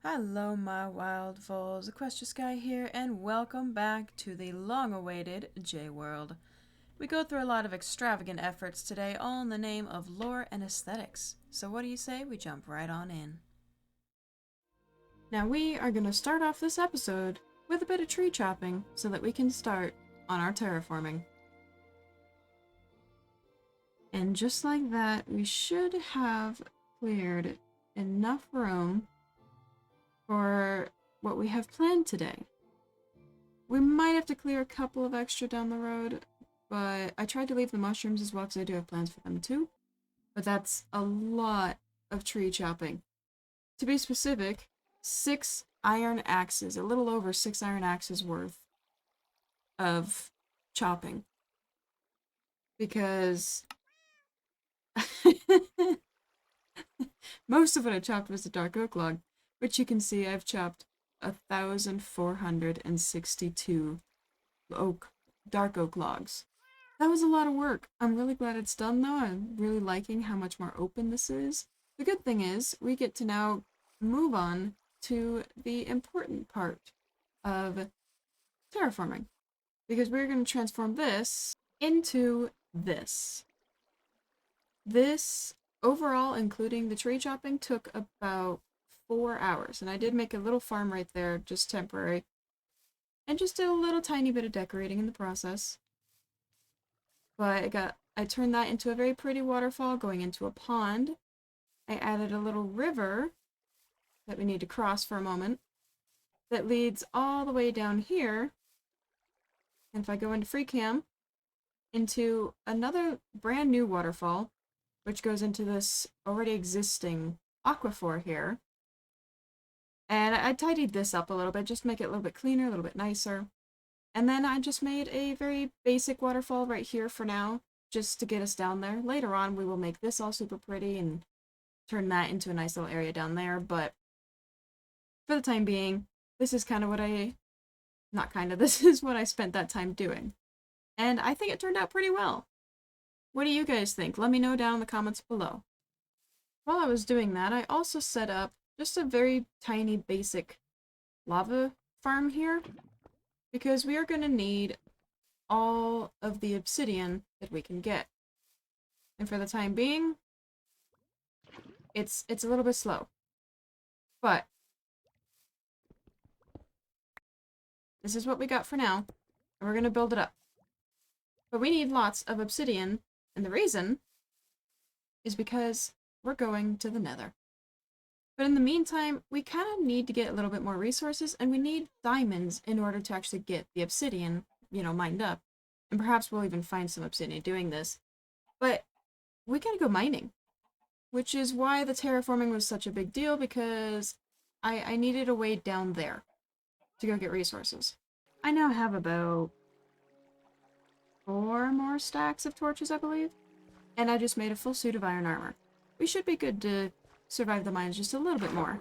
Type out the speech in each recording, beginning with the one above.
Hello my wild foals, EquestriSkye here, and welcome back to the long-awaited JWorld. We go through a lot of extravagant efforts today, all in the name of lore and aesthetics. So what do you say we jump right on in? Now we are going to start off this episode with a bit of tree chopping so that we can start on our terraforming. And just like that, we should have cleared enough room for what we have planned today. We might have to clear a couple of extra down the road, but I tried to leave the mushrooms as well because I do have plans for them too. But that's a lot of tree chopping. To be specific, 6 iron axes, a little over 6 iron axes worth of chopping. Because most of what I chopped was a dark oak log, which you can see I've chopped 1,462 dark oak logs. That was a lot of work. I'm really glad it's done though. I'm really liking how much more open this is. The good thing is we get to now move on to the important part of terraforming, because we're going to transform this into this. This overall, including the tree chopping, took about 4 hours, and I did make a little farm right there, just temporary, and just did a little tiny bit of decorating in the process. But I turned that into a very pretty waterfall going into a pond. I added a little river that we need to cross for a moment that leads all the way down here, and if I go into free cam, into another brand new waterfall which goes into this already existing aquifer here. And I tidied this up a little bit, just to make it a little bit cleaner, a little bit nicer. And then I just made a very basic waterfall right here for now, just to get us down there. Later on, we will make this all super pretty and turn that into a nice little area down there. But for the time being, this is kind of what this is what I spent that time doing. And I think it turned out pretty well. What do you guys think? Let me know down in the comments below. While I was doing that, I also set up just a very tiny basic lava farm here, because we are going to need all of the obsidian that we can get. And for the time being, it's a little bit slow. But this is what we got for now, and we're going to build it up. But we need lots of obsidian, and the reason is because we're going to the Nether. But in the meantime, we kind of need to get a little bit more resources, and we need diamonds in order to actually get the obsidian, mined up. And perhaps we'll even find some obsidian doing this. But we gotta go mining, which is why the terraforming was such a big deal, because I needed a way down there to go get resources. I now have about 4 more stacks of torches, I believe. And I just made a full suit of iron armor. We should be good to survive the mines just a little bit more.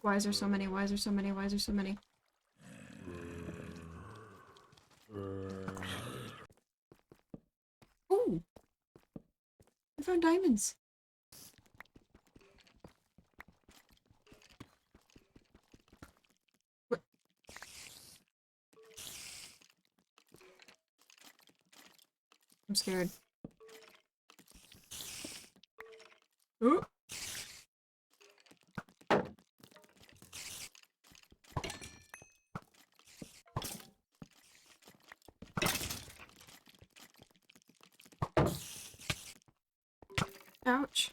Why is there so many? Why is there so many? Why is there so many? Ooh! I found diamonds! What? I'm scared. Ooh! Ouch.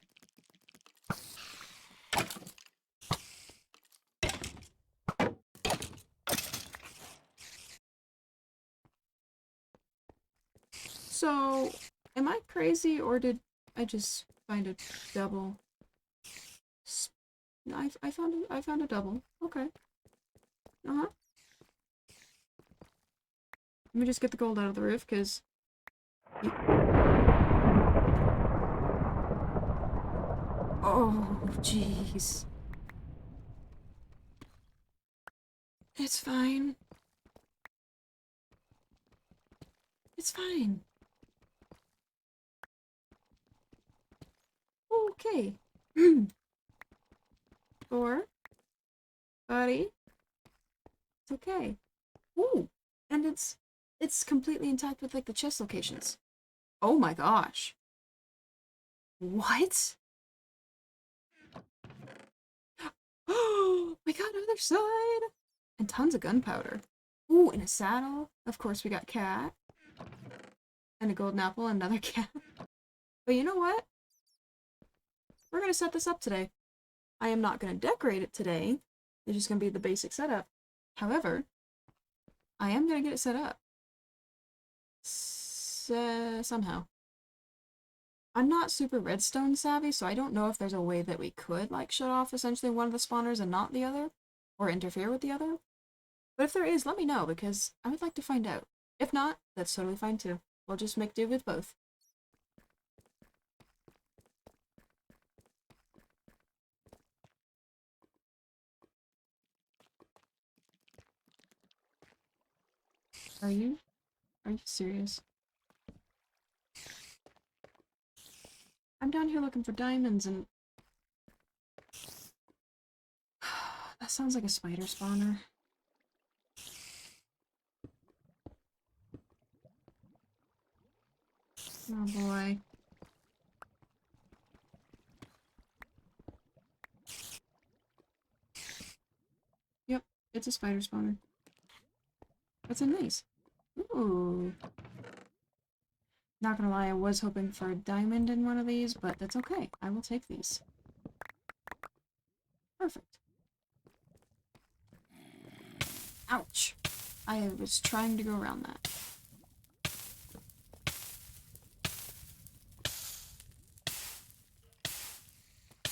So, am I crazy, or did I just find a double? I found a double. Okay. Uh-huh. Let me just get the gold out of the roof, because oh, jeez. It's fine. It's fine. Okay. Or, buddy, it's okay. Ooh, and it's completely intact with like the chest locations. Oh my gosh. What? Oh, we got other side. And tons of gunpowder. Ooh, and a saddle. Of course, we got cat. And a golden apple, and another cat. But you know what? We're gonna set this up today. I am not gonna decorate it today. It's just gonna be the basic setup. However, I am gonna get it set up. Somehow. I'm not super redstone savvy, so I don't know if there's a way that we could, like, shut off essentially one of the spawners and not the other, or interfere with the other. But if there is, let me know, because I would like to find out. If not, that's totally fine too. We'll just make do with both. Are you serious? I'm down here looking for diamonds and... That sounds like a spider spawner. Oh boy. Yep, it's a spider spawner. That's a nice. Ooh. Not gonna lie, I was hoping for a diamond in one of these, but that's okay. I will take these. Perfect. Ouch. I was trying to go around that.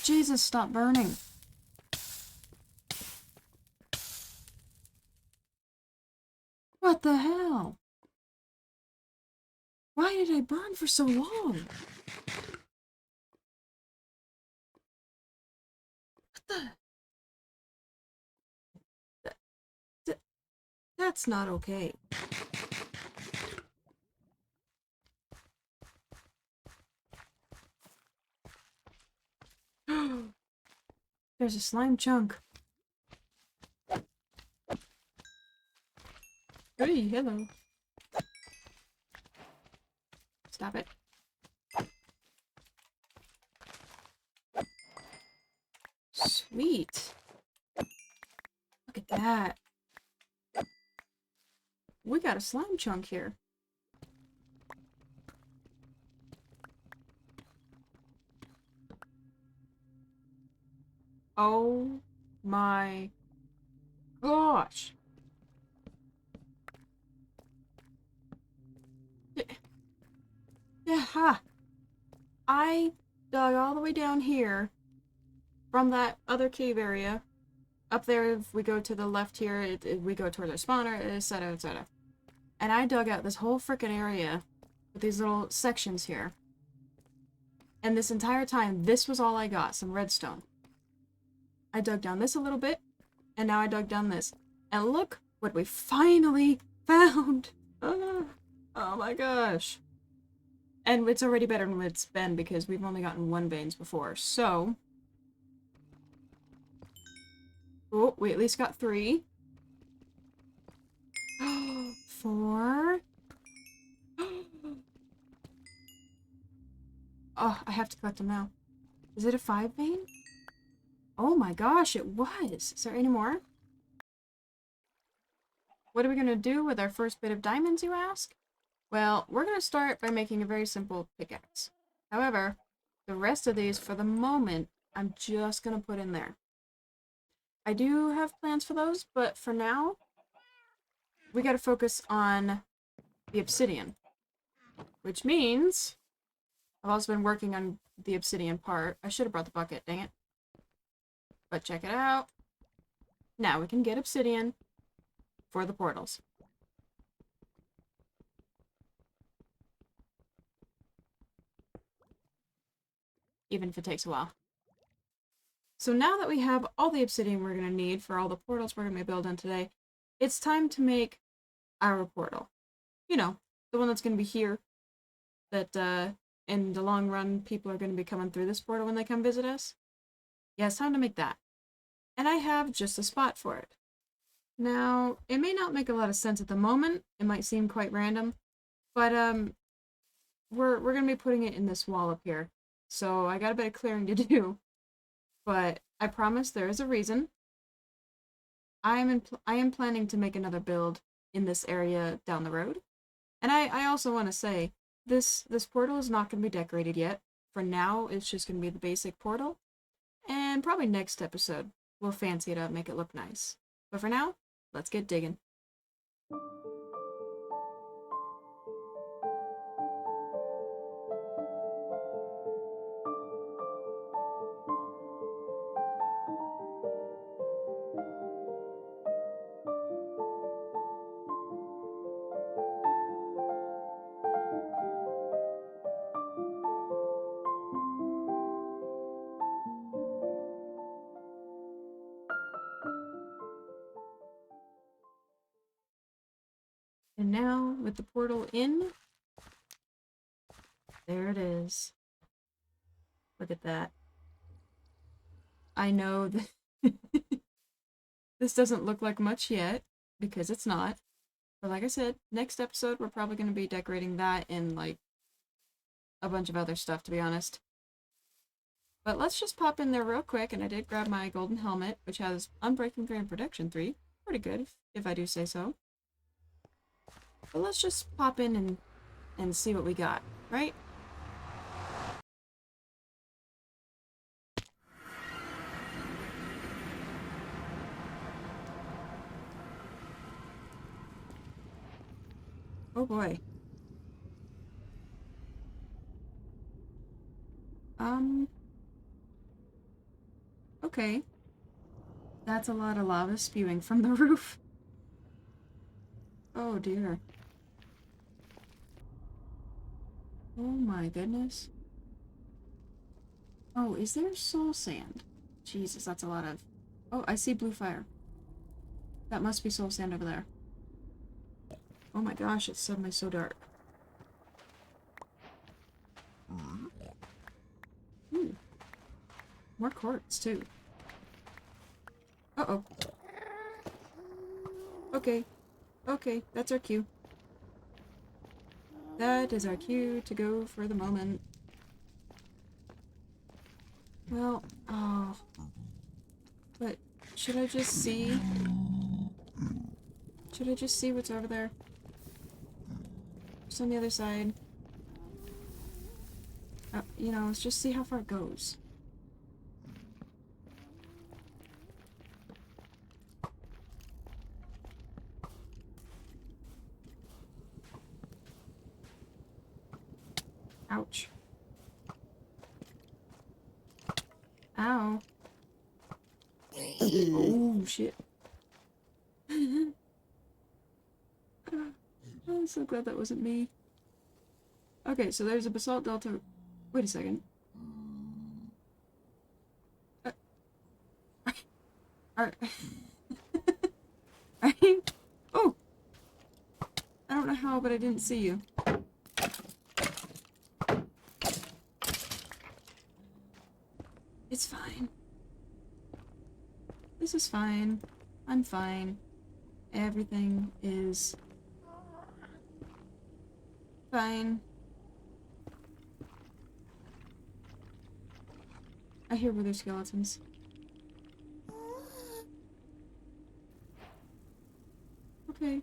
Jesus, stop burning. What the hell? Why did I burn for so long? What the? That's not okay. There's a slime chunk. Hey, hello. Stop it. Sweet. Look at that. We got a slime chunk here. Oh my gosh. Yeah, ha. I dug all the way down here from that other cave area. Up there, if we go to the left here, we go towards our spawner, etc., etc. And I dug out this whole frickin' area with these little sections here. And this entire time, this was all I got, some redstone. I dug down this a little bit, and now I dug down this. And look what we finally found! Oh my gosh. And it's already better than it's been because we've only gotten one veins before, so... Oh, we at least got 3. 4. Oh, I have to collect them now. Is it a 5 vein? Oh my gosh, it was! Is there any more? What are we gonna do with our first bit of diamonds, you ask? Well, we're gonna start by making a very simple pickaxe. However, the rest of these, for the moment, I'm just gonna put in there. I do have plans for those, but for now, we gotta focus on the obsidian. Which means, I've also been working on the obsidian part. I should have brought the bucket, dang it. But check it out. Now we can get obsidian for the portals. Even if it takes a while. So now that we have all the obsidian we're going to need for all the portals we're going to be building today, it's time to make our portal. You know, the one that's going to be here, that in the long run, people are going to be coming through this portal when they come visit us. Yeah, it's time to make that. And I have just a spot for it. Now, it may not make a lot of sense at the moment. It might seem quite random, but we're going to be putting it in this wall up here. So I got a bit of clearing to do, but I promise there is a reason. I am planning to make another build in this area down the road. And I also want to say, this portal is not going to be decorated yet. For now, it's just going to be the basic portal. And probably next episode, we'll fancy it up, make it look nice. But for now, let's get digging. And now, with the portal in, there it is. Look at that. I know that this doesn't look like much yet, because it's not. But like I said, next episode we're probably going to be decorating that and like a bunch of other stuff, to be honest. But let's just pop in there real quick, and I did grab my golden helmet, which has Unbreaking 3 and Protection 3. Pretty good, if I do say so. But let's just pop in and see what we got, right? Oh boy. Okay. That's a lot of lava spewing from the roof. Oh dear. Oh my goodness. Oh, is there soul sand? Jesus, that's a lot of... Oh, I see blue fire. That must be soul sand over there. Oh my gosh, it's suddenly so dark. Ooh. More quartz, too. Uh-oh. Okay. Okay, that's our cue. That is our cue to go for the moment. Well, oh. But should I just see? Should I just see what's over there? Just on the other side. You know, let's just see how far it goes. Ouch. Ow. Oh, shit. I'm so glad that wasn't me. Okay, so there's a basalt delta. Wait a second. Oh! I don't know how, but I didn't see you. It's fine. This is fine. I'm fine. Everything is fine. I hear wither skeletons. Okay.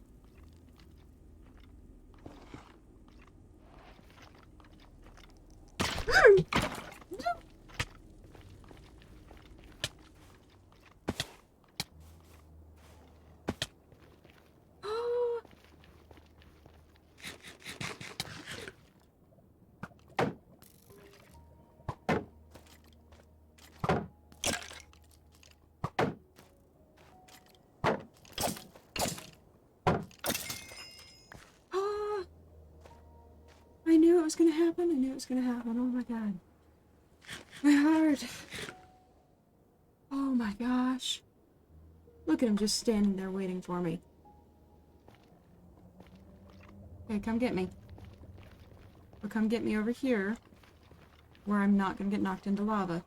I knew it was gonna happen. I knew it was gonna happen. Oh my god. My heart. Oh my gosh. Look at him just standing there waiting for me. Okay, come get me. Or come get me over here, where I'm not gonna get knocked into lava.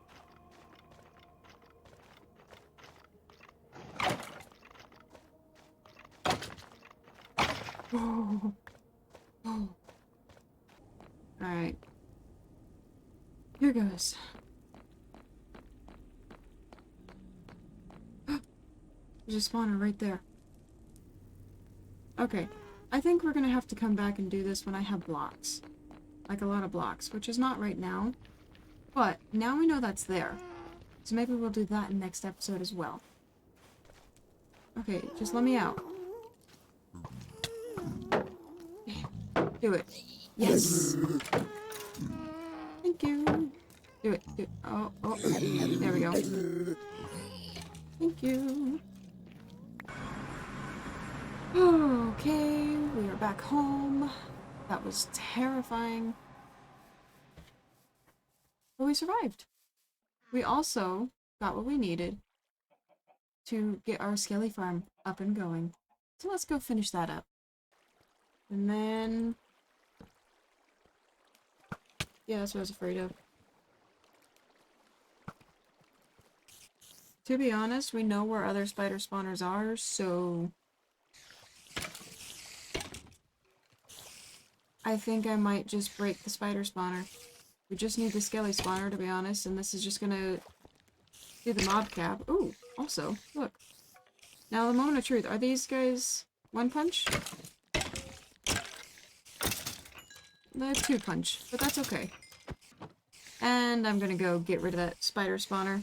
Oh. Oh. Alright. Here goes. There's a spawner right there. Okay. I think we're gonna have to come back and do this when I have blocks. Like a lot of blocks, which is not right now. But now we know that's there. So maybe we'll do that in next episode as well. Okay, just let me out. Do it. Yes! Thank you. Do it. Do it. Oh, oh. There we go. Thank you. Okay, we are back home. That was terrifying. But we survived. We also got what we needed to get our skelly farm up and going. So let's go finish that up. And then... yeah, that's what I was afraid of. To be honest, we know where other spider spawners are, so... I think I might just break the spider spawner. We just need the skelly spawner, to be honest, and this is just gonna do the mob cap. Ooh, also, look. Now, the moment of truth. Are these guys one punch? They're two punch, but that's okay. And I'm gonna go get rid of that spider spawner.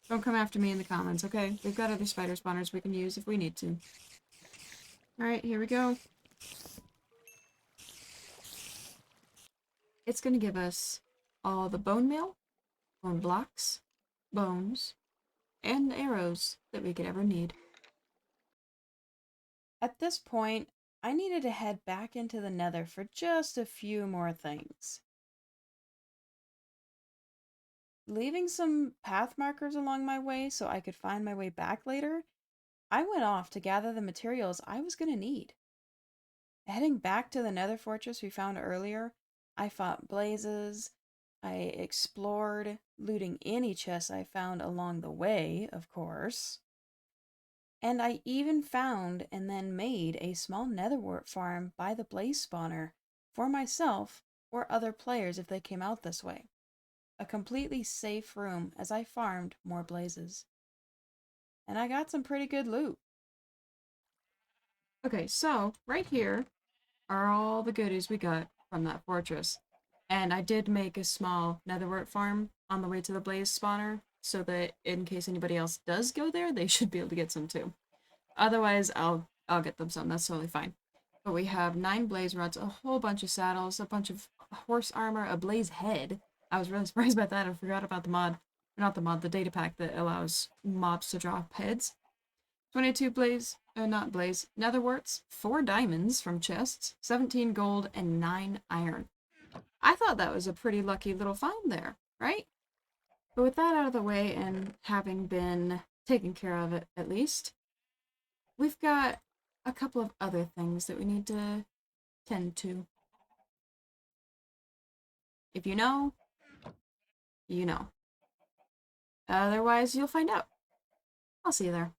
Don't come after me in the comments, okay? We've got other spider spawners we can use if we need to. Alright, here we go. It's gonna give us all the bone meal, bone blocks, bones, and arrows that we could ever need. At this point, I needed to head back into the Nether for just a few more things. Leaving some path markers along my way so I could find my way back later, I went off to gather the materials I was going to need. Heading back to the Nether fortress we found earlier, I fought blazes, I explored, looting any chests I found along the way, of course. And I even found and then made a small netherwort farm by the blaze spawner for myself or other players if they came out this way. A completely safe room as I farmed more blazes. And I got some pretty good loot. Okay, so right here are all the goodies we got from that fortress. And I did make a small netherwort farm on the way to the blaze spawner, so that in case anybody else does go there, they should be able to get some too. Otherwise, I'll get them some. That's totally fine. But we have 9 blaze rods, a whole bunch of saddles, a bunch of horse armor, a blaze head. I was really surprised about that. I forgot about the mod. Not the mod, the data pack that allows mobs to drop heads. 22 netherworts, 4 diamonds from chests, 17 gold, and 9 iron. I thought that was a pretty lucky little find there, right? But with that out of the way and having been taken care of it at least, we've got a couple of other things that we need to tend to. If you know, you know. Otherwise, you'll find out. I'll see you there.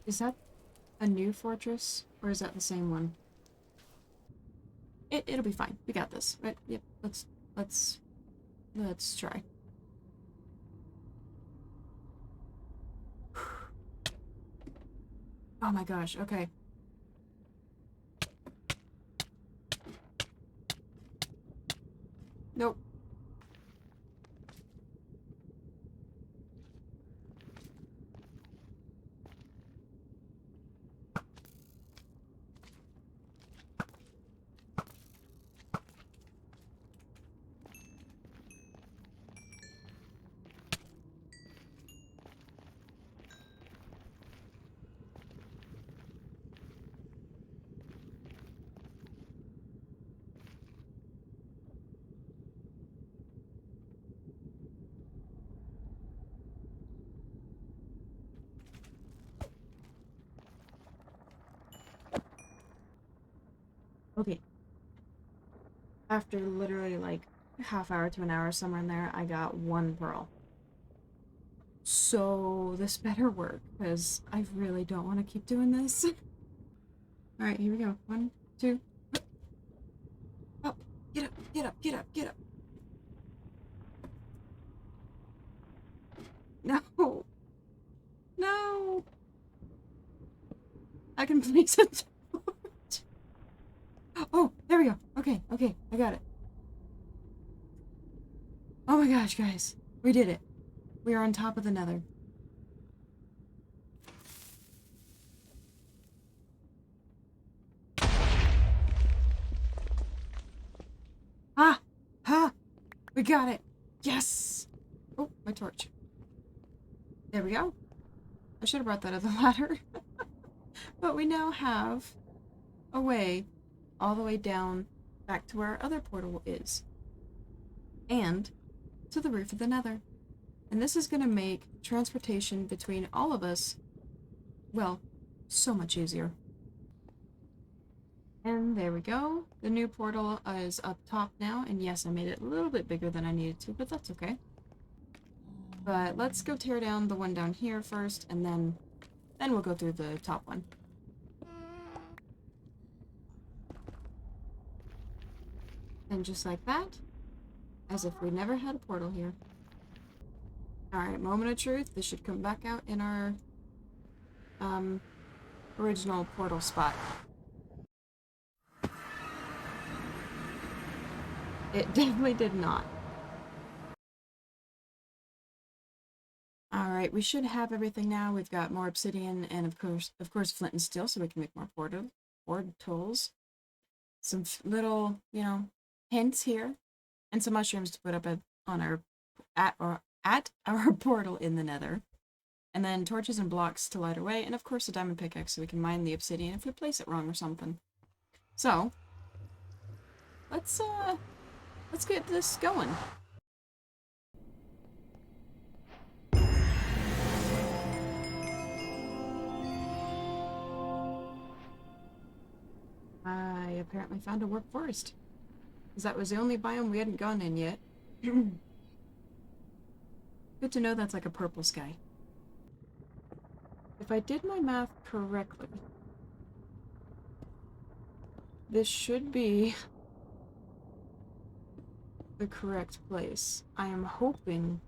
Is that a new fortress, or is that the same one? It'll be fine. We got this. Right? Yep. Let's try. Oh my gosh. Okay. Nope. Okay. After literally like half hour to an hour, somewhere in there, I got 1 pearl. So this better work, because I really don't want to keep doing this. Alright, here we go. 1, 2. Up. Get up, get up, get up, get up. No. No. I can place it. Oh, there we go. Okay, okay, I got it. Oh my gosh, guys. We did it. We are on top of the nether. Ah! Ha! We got it! Yes! Oh, my torch. There we go. I should have brought that other ladder. But we now have a way all the way down back to where our other portal is. And to the roof of the nether. And this is going to make transportation between all of us, well, so much easier. And there we go. The new portal is up top now. And yes, I made it a little bit bigger than I needed to, but that's okay. But let's go tear down the one down here first, and then we'll go through the top one. And just like that, as if we never had a portal here. Alright, moment of truth. This should come back out in our original portal spot. It definitely did not. Alright, we should have everything now. We've got more obsidian and of course flint and steel, so we can make more portals. Some little, you know, hints here. And some mushrooms to put up at our portal in the nether. And then torches and blocks to light our way, and of course a diamond pickaxe so we can mine the obsidian if we place it wrong or something. So let's get this going. I apparently found a warp forest, because that was the only biome we hadn't gone in yet. Good to know that's like a purple sky. If I did my math correctly, this should be the correct place. I am hoping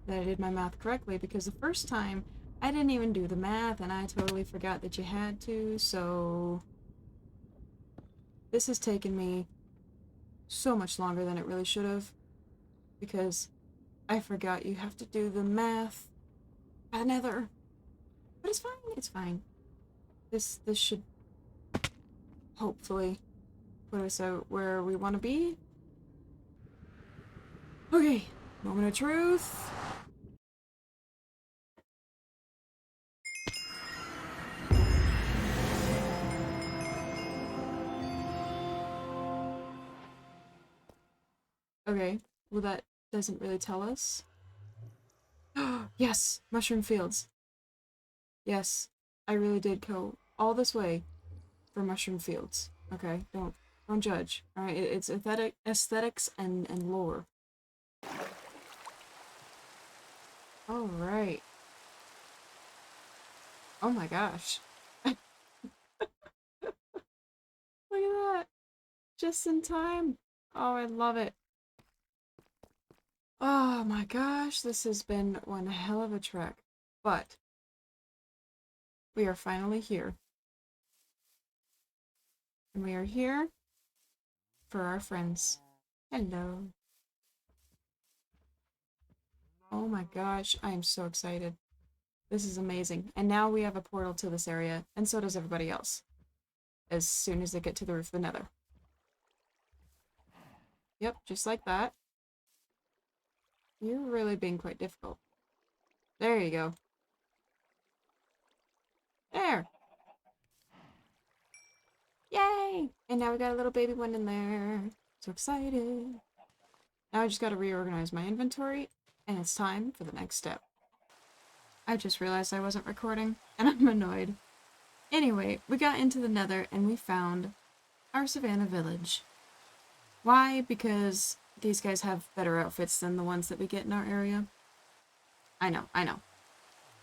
that I did my math correctly, because the first time I didn't even do the math and I totally forgot that you had to, so this has taken me so much longer than it really should have, because I forgot you have to do the math by the nether. But it's fine, it's fine. This should hopefully put us out where we want to be. Okay, moment of truth. Okay, well that doesn't really tell us. Yes, mushroom fields. Yes, I really did go all this way for mushroom fields. Okay, don't judge. All right, it's aesthetics and lore. All right. Oh my gosh. Look at that. Just in time. Oh, I love it. Oh my gosh, this has been one hell of a trek. But we are finally here. And we are here for our friends. Hello. Oh my gosh, I am so excited. This is amazing. And now we have a portal to this area, and so does everybody else. As soon as they get to the roof of the nether. Yep, just like that. You're really being quite difficult. There you go. There! Yay! And now we got a little baby one in there. So excited. Now I just gotta reorganize my inventory, and it's time for the next step. I just realized I wasn't recording, and I'm annoyed. Anyway, we got into the nether, and we found our savannah village. Why? Because these guys have better outfits than the ones that we get in our area. I know.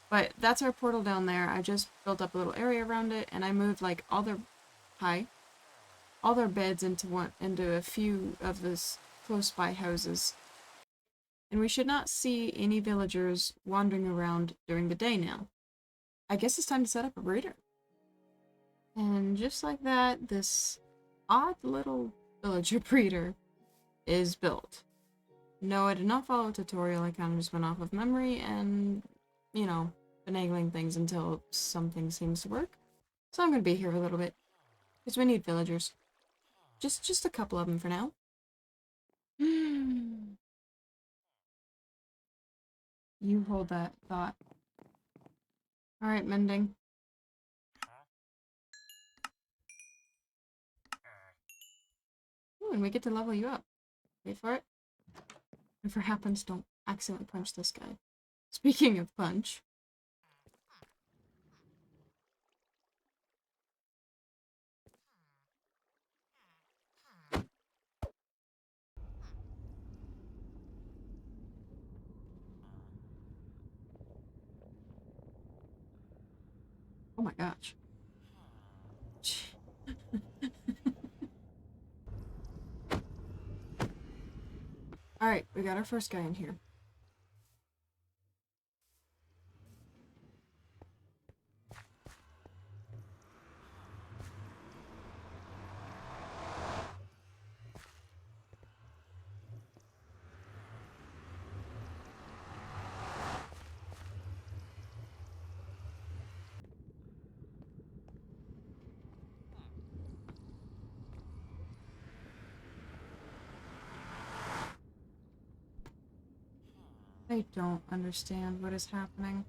But that's our portal down there. I just built up a little area around it, and I moved like all their beds into a few of this close by houses. And we should not see any villagers wandering around during the day now. I guess it's time to set up a breeder. And just like that, this odd little villager breeder is built. No, I did not follow a tutorial. I kind of just went off of memory and, you know, finagling things until something seems to work. So I'm going to be here a little bit. Because we need villagers. Just a couple of them for now. You hold that thought. Alright, mending. Ooh, and we get to level you up. Wait for it. If it happens, don't accidentally punch this guy. Speaking of punch. Oh my gosh. Alright, we got our first guy in here. I don't understand what is happening.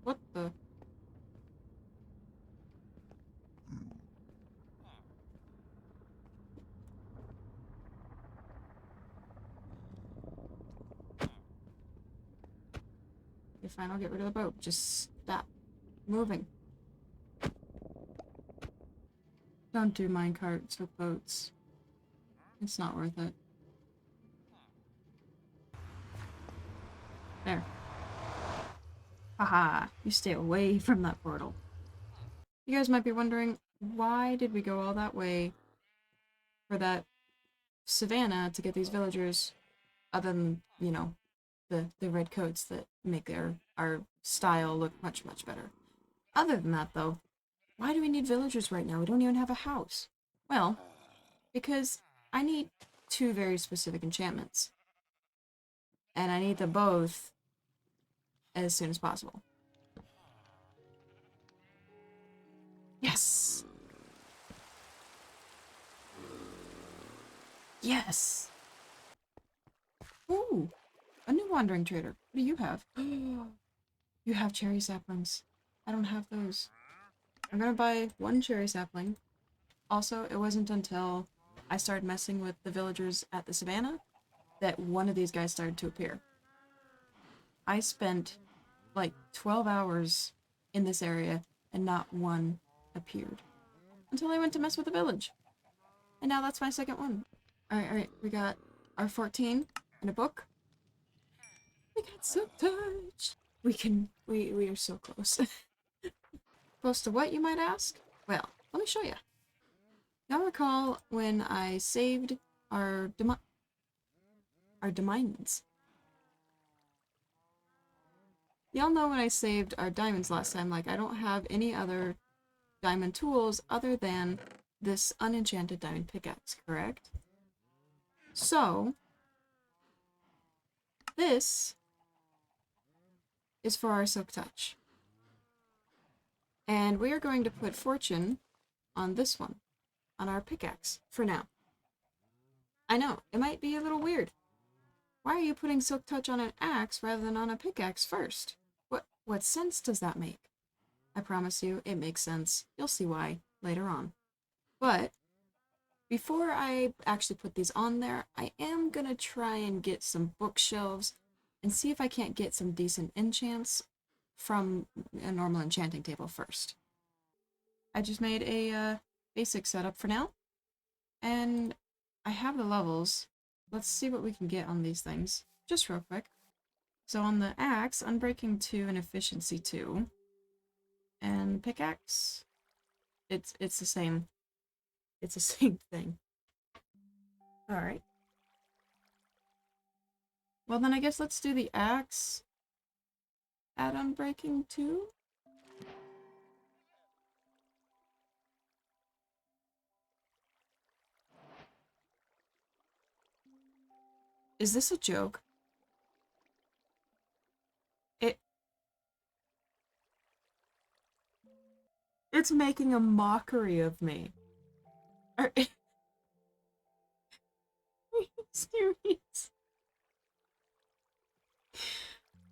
What the? Okay, fine, I'll get rid of the boat. Just stop moving. Don't do minecarts with boats. It's not worth it. There. Haha, you stay away from that portal. You guys might be wondering, why did we go all that way for that savannah to get these villagers, other than, you know, the red coats that make our style look much, much better. Other than that, though, why do we need villagers right now? We don't even have a house. Well, because I need 2 very specific enchantments. And I need them both as soon as possible. Yes! Yes! Ooh! A new wandering trader. What do you have? You have cherry saplings. I don't have those. I'm gonna buy 1 cherry sapling. Also, it wasn't until I started messing with the villagers at the savannah that one of these guys started to appear. I spent like 12 hours in this area and not one appeared. Until I went to mess with the village. And now that's my second one. Alright, we got our 14 and a book. We got Silk Touch! We are so close. Close to what, you might ask? Well, let me show you. Y'all recall when I saved our diamonds? Y'all know when I saved our diamonds last time, like, I don't have any other diamond tools other than this unenchanted diamond pickaxe, correct? So, this is for our Silk Touch. And we are going to put Fortune on this one, on our pickaxe, for now. I know, it might be a little weird. Why are you putting Silk Touch on an axe rather than on a pickaxe first? What sense does that make? I promise you, it makes sense. You'll see why later on. But Before I actually put these on there, I am gonna try and get some bookshelves and see if I can't get some decent enchants from a normal enchanting table first. I just made a basic setup for now, and I have the levels. Let's see what we can get on these things, just real quick. So on the axe, Unbreaking 2 and Efficiency 2. And pickaxe, it's the same. It's the same thing. Alright. Well then I guess let's do the axe at Unbreaking 2. Is this a joke? It's making a mockery of me. Are you serious?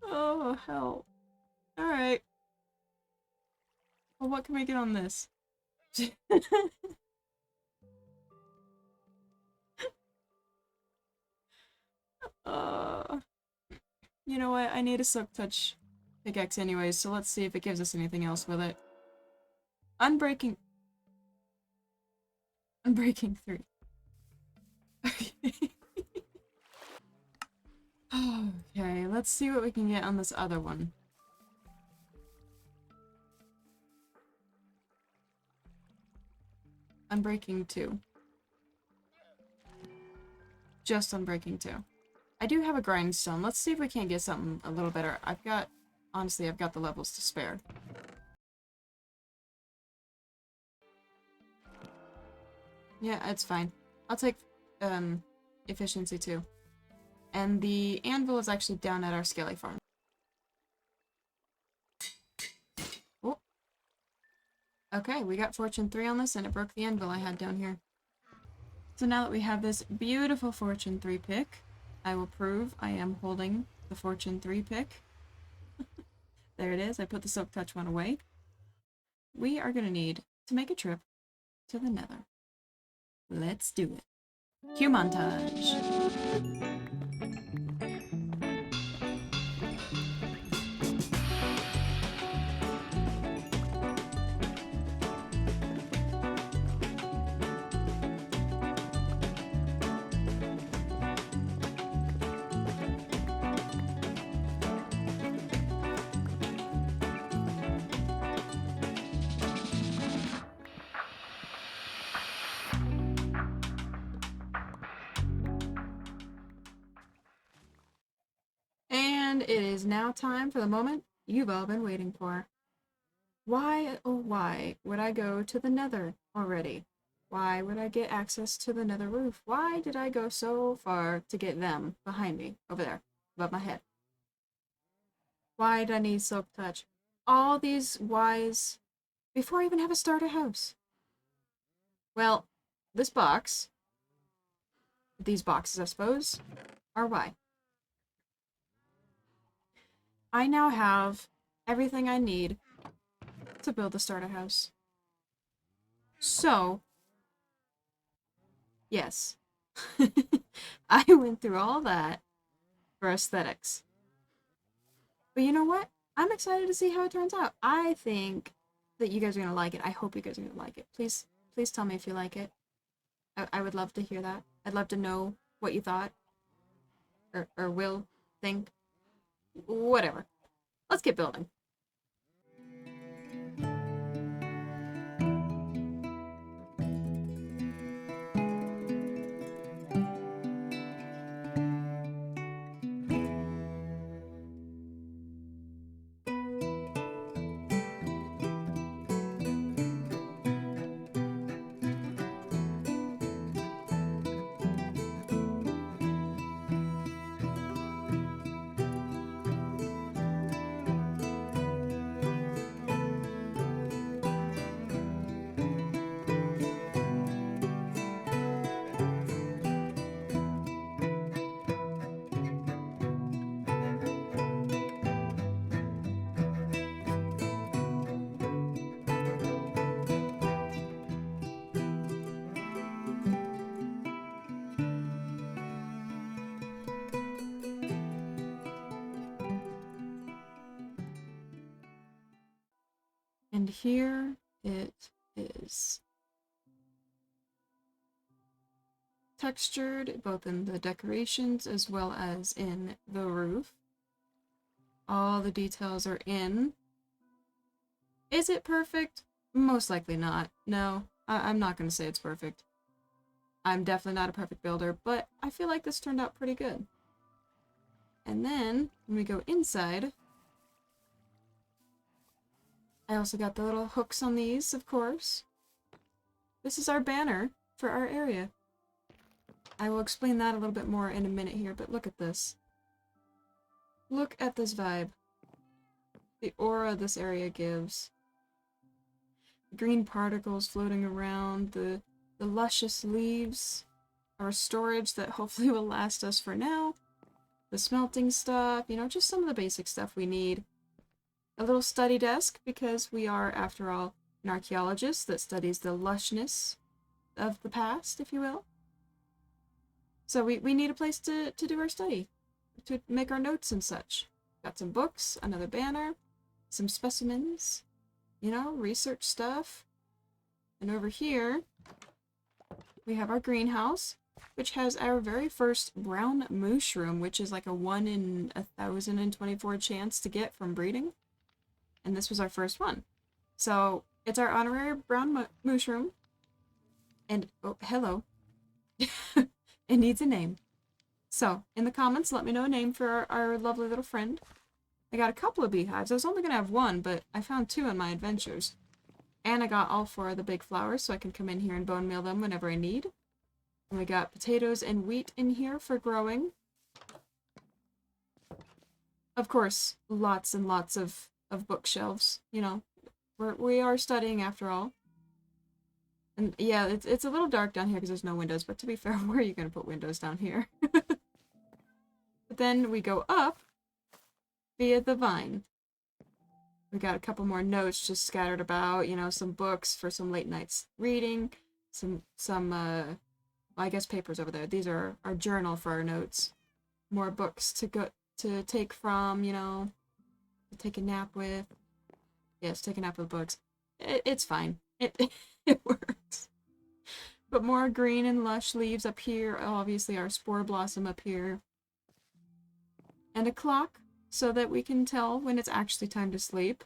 Oh, help. Alright. Well, what can we get on this? uh, you know what? I need a Silk Touch pickaxe anyways, so let's see if it gives us anything else with it. Unbreaking 3. Okay, let's see what we can get on this other one. Unbreaking 2. Just Unbreaking 2. I do have a grindstone. Let's see if we can't get something a little better. Honestly, I've got the levels to spare. Yeah, it's fine. I'll take, Efficiency 2. And the anvil is actually down at our scaly farm. Oh. Okay, we got Fortune 3 on this, and it broke the anvil I had down here. So now that we have this beautiful Fortune 3 pick, I will prove I am holding the Fortune 3 pick. There it is. I put the Silk Touch one away. We are going to need to make a trip to the Nether. Let's do it. Cue montage. And it is now time for the moment you've all been waiting for. Why, oh why, would I go to the Nether already? Why would I get access to the Nether roof? Why did I go so far to get them behind me, over there, above my head? Why did I need Silk Touch? All these whys before I even have a starter house. Well, this box, these boxes I suppose, are why. I now have everything I need to build a starter house. So, yes, I went through all that for aesthetics. But you know what? I'm excited to see how it turns out. I think that you guys are going to like it. I hope you guys are going to like it. Please tell me if you like it. I would love to hear that. I'd love to know what you thought. Or will think. Whatever. Let's get building. And here it is. Textured both in the decorations as well as in the roof. All the details are in. Is it perfect? Most likely not. No, I'm not going to say it's perfect. I'm definitely not a perfect builder, but I feel like this turned out pretty good. And then, when we go inside, I also got the little hooks on these, of course. This is our banner for our area. I will explain that a little bit more in a minute here, but look at this. Look at this vibe. The aura this area gives. Green particles floating around, the luscious leaves, our storage that hopefully will last us for now, the smelting stuff, you know, just some of the basic stuff we need. A little study desk, because we are, after all, an archaeologist that studies the lushness of the past, if you will. So we need a place to do our study, to make our notes and such. Got some books, another banner, some specimens, you know, research stuff. And over here, we have our greenhouse, which has our very first brown mushroom, which is like a 1 in 1,024 chance to get from breeding. And this was our first one. So it's our honorary brown mushroom. And, oh, hello. It needs a name. So, in the comments, let me know a name for our lovely little friend. I got a couple of beehives. I was only going to have one, but I found 2 in my adventures. And I got all 4 of the big flowers, so I can come in here and bone meal them whenever I need. And we got potatoes and wheat in here for growing. Of course, lots and lots of bookshelves, you know. We are studying after all. And yeah, it's a little dark down here because there's no windows, but to be fair, where are you going to put windows down here? But then we go up via the vine. We got a couple more notes just scattered about, you know, some books for some late nights reading, some well, I guess papers over there. These are our journal for our notes. More books to take from, you know, to take a nap with. Yes, take a nap with books. It's fine. It works. But more green and lush leaves up here. Obviously our spore blossom up here. And a clock so that we can tell when it's actually time to sleep.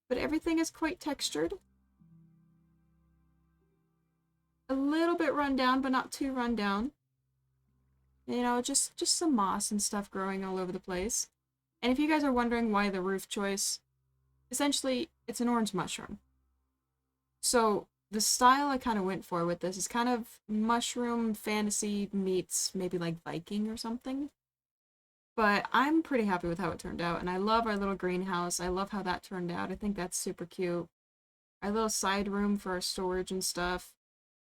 But everything is quite textured. A little bit run down, but not too run down. You know, just some moss and stuff growing all over the place. And if you guys are wondering why the roof choice, essentially it's an orange mushroom. So the style I kind of went for with this is kind of mushroom fantasy meets maybe like Viking or something. But I'm pretty happy with how it turned out, and I love our little greenhouse. I love how that turned out. I think that's super cute. Our little side room for our storage and stuff.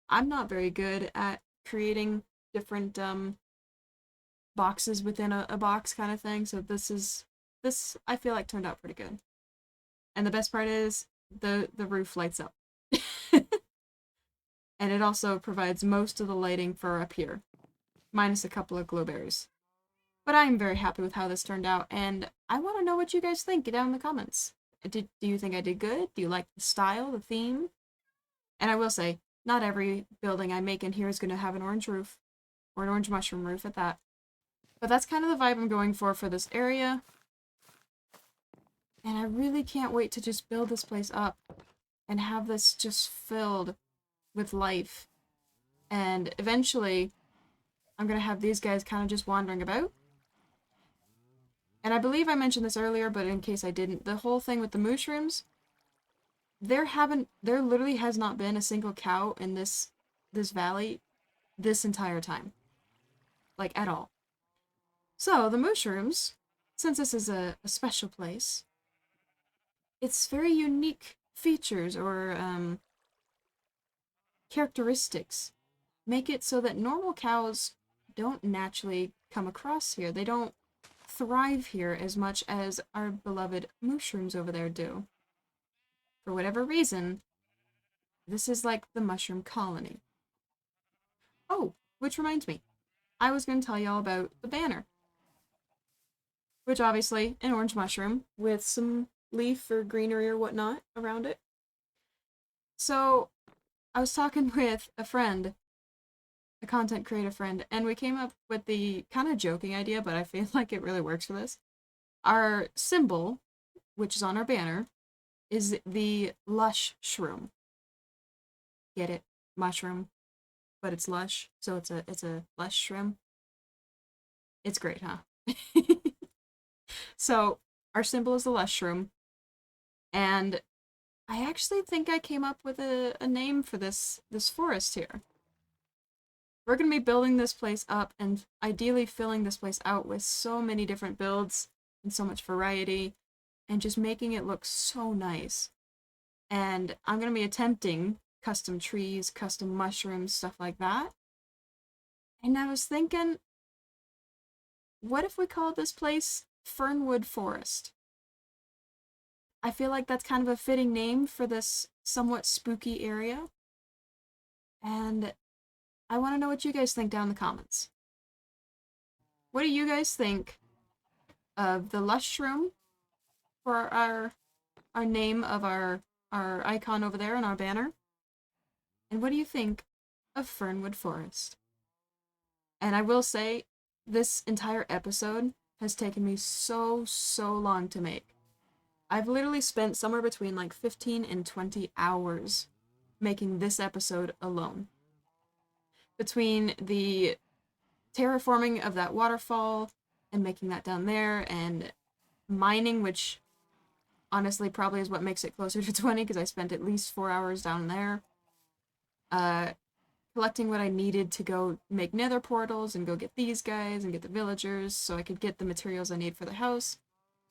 I'm not very good at creating different boxes within a box kind of thing, so this I feel like turned out pretty good. And the best part is the roof lights up. And it also provides most of the lighting for up here, minus a couple of glowberries. But I'm very happy with how this turned out, and I want to know what you guys think down in the comments. Do you think I did good? Do you like the style, the theme? And I will say, not every building I make in here is going to have an orange roof, or an orange mushroom roof at that. But that's kind of the vibe I'm going for this area. And I really can't wait to just build this place up and have this just filled with life. And eventually, I'm going to have these guys kind of just wandering about. And I believe I mentioned this earlier, but in case I didn't, the whole thing with the mushrooms, there literally has not been a single cow in this valley this entire time. Like, at all. So, the mushrooms, since this is a special place, it's very unique features or characteristics make it so that normal cows don't naturally come across here. They don't thrive here as much as our beloved mushrooms over there do. For whatever reason, this is like the mushroom colony. Oh, which reminds me, I was going to tell y'all about the banner. Which obviously, an orange mushroom with some leaf or greenery or whatnot around it. So I was talking with a friend, a content creator friend, and we came up with the kind of joking idea, but I feel like it really works for this. Our symbol, which is on our banner, is the lush shroom. Get it? Mushroom, but it's lush, so it's a lush shroom. It's great, huh? So our symbol is the lush shroom, and I actually think I came up with a name for this forest here. We're going to be building this place up and ideally filling this place out with so many different builds and so much variety and just making it look so nice. And I'm going to be attempting custom trees, custom mushrooms, stuff like that. And I was thinking, what if we called this place Fernwood Forest? I feel like that's kind of a fitting name for this somewhat spooky area. And I want to know what you guys think down in the comments. What do you guys think of the lush shroom for our name of our icon over there on our banner? And what do you think of Fernwood Forest? And I will say, this entire episode has taken me so long to make. I've literally spent somewhere between like 15 and 20 hours making this episode alone. Between the terraforming of that waterfall and making that down there and mining, which honestly probably is what makes it closer to 20 because I spent at least 4 hours down there. Collecting what I needed to go make nether portals and go get these guys and get the villagers so I could get the materials I need for the house.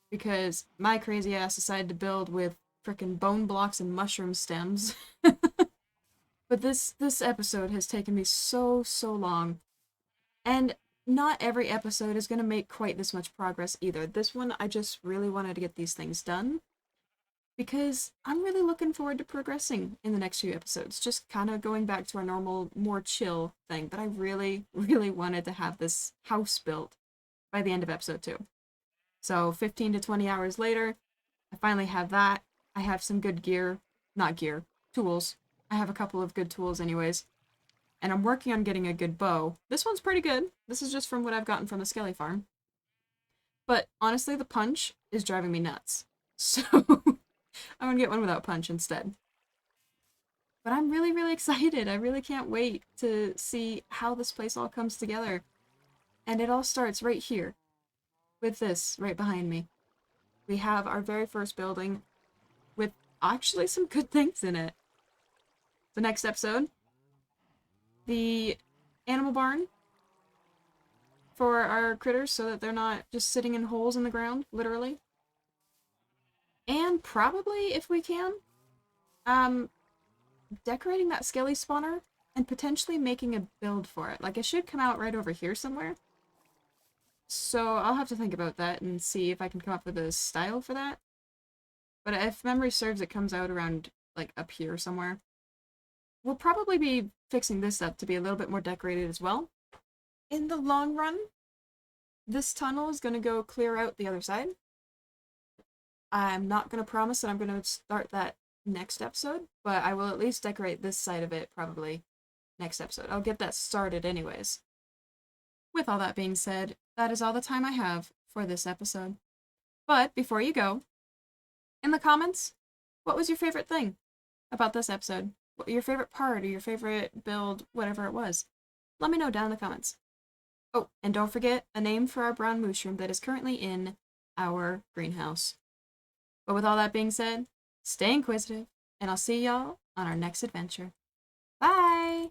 Because my crazy ass decided to build with frickin' bone blocks and mushroom stems. But this episode has taken me so long. And not every episode is going to make quite this much progress either. This one, I just really wanted to get these things done. Because I'm really looking forward to progressing in the next few episodes. Just kind of going back to our normal, more chill thing. But I really wanted to have this house built by the end of episode 2. So 15 to 20 hours later, I finally have that. I have some good gear. Not gear. Tools. I have a couple of good tools anyways. And I'm working on getting a good bow. This one's pretty good. This is just from what I've gotten from the Skelly farm. But honestly, the punch is driving me nuts. So I'm gonna get one without punch instead. But I'm really excited. I really can't wait to see how this place all comes together. And it all starts right here. With this right behind me. We have our very first building with actually some good things in it. The next episode, the animal barn for our critters so that they're not just sitting in holes in the ground, literally. And probably, if we can, decorating that skelly spawner and potentially making a build for it. Like, it should come out right over here somewhere. So I'll have to think about that and see if I can come up with a style for that. But if memory serves, it comes out around, like, up here somewhere. We'll probably be fixing this up to be a little bit more decorated as well. In the long run, this tunnel is going to go clear out the other side. I'm not going to promise that I'm going to start that next episode, but I will at least decorate this side of it probably next episode. I'll get that started anyways. With all that being said, that is all the time I have for this episode. But before you go, in the comments, what was your favorite thing about this episode? What your favorite part or your favorite build, whatever it was? Let me know down in the comments. Oh, and don't forget a name for our brown mushroom that is currently in our greenhouse. But with all that being said, stay inquisitive, and I'll see y'all on our next adventure. Bye!